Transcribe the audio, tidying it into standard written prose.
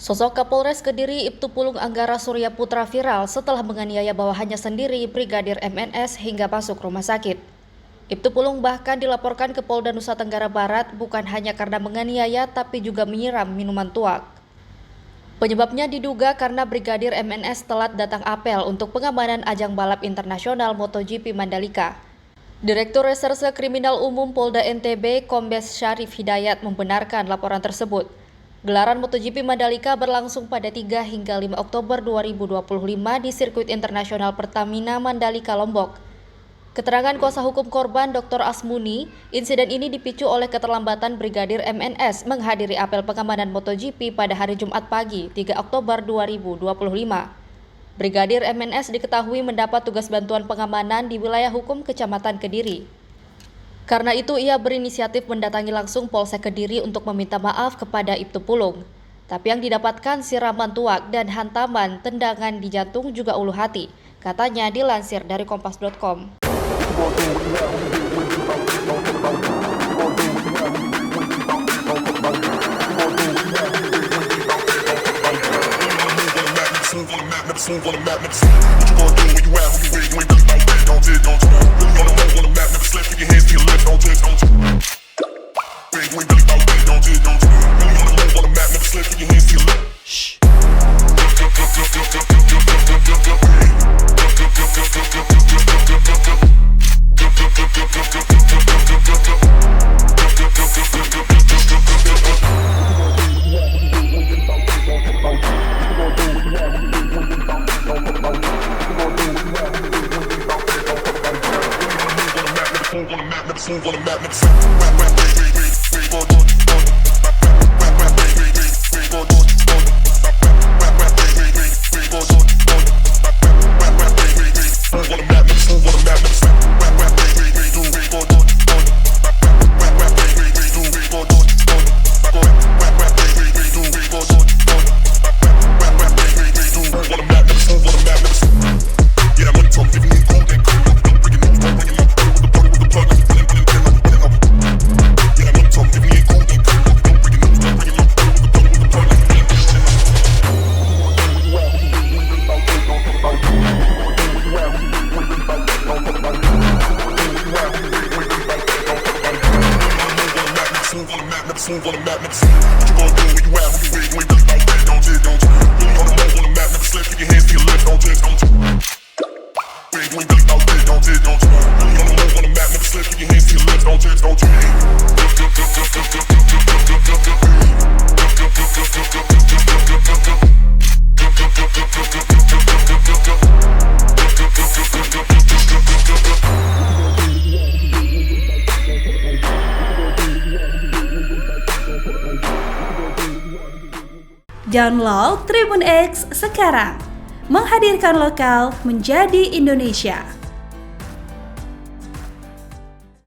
Sosok Kapolres Kediri Ibtu Pulung Anggara Surya Putra viral setelah menganiaya bawahannya sendiri Brigadir MNS hingga masuk rumah sakit. Ibtu Pulung bahkan dilaporkan ke Polda Nusa Tenggara Barat bukan hanya karena menganiaya tapi juga menyiram minuman tuak. Penyebabnya diduga karena Brigadir MNS telat datang apel untuk pengamanan ajang balap internasional MotoGP Mandalika. Direktur Reserse Kriminal Umum Polda NTB Kombes Syarif Hidayat membenarkan laporan tersebut. Gelaran MotoGP Mandalika berlangsung pada 3 hingga 5 Oktober 2025 di sirkuit internasional Pertamina Mandalika, Lombok. Keterangan kuasa hukum korban Dr. Asmuni, insiden ini dipicu oleh keterlambatan Brigadir MNS menghadiri apel pengamanan MotoGP pada hari Jumat pagi 3 Oktober 2025. Brigadir MNS diketahui mendapat tugas bantuan pengamanan di wilayah hukum Kecamatan Kediri. Karena itu ia berinisiatif mendatangi langsung Polsek Kediri untuk meminta maaf kepada Ibtu Pulung. Tapi yang didapatkan siraman tuak dan hantaman tendangan di jantung juga ulu hati, katanya dilansir dari kompas.com. Download Tribun X sekarang, menghadirkan lokal menjadi Indonesia.